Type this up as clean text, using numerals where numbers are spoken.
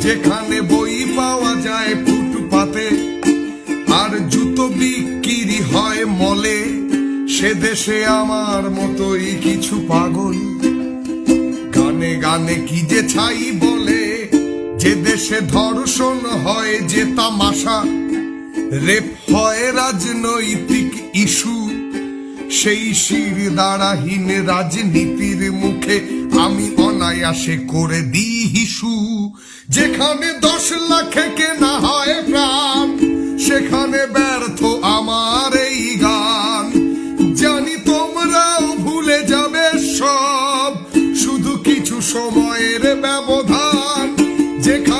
যেখানে বই পাওয়া যায় ফুটপাতে আর জুতো বিক্রি হয় মলে, সে দেশে আমার মতোই কিছু পাগল গানে গানে কি যে ছাই বলে। যে দেশে ধর্ষণ হয় যে তামাশা, রেপ হয় রাজনৈতিক ইস্যু, সেই শির দ্বারাহীন রাজনীতির মুখে আমি অনায়াসে করে দিই হিসু। যেখানে 10 লাখে কেনা হয় প্রাণ, সেখানে ব্যর্থ আমার এই গান। জানি তোমরাও ভুলে যাবে সব, শুধু কিছু সময়ের ব্যবধান। যেখানে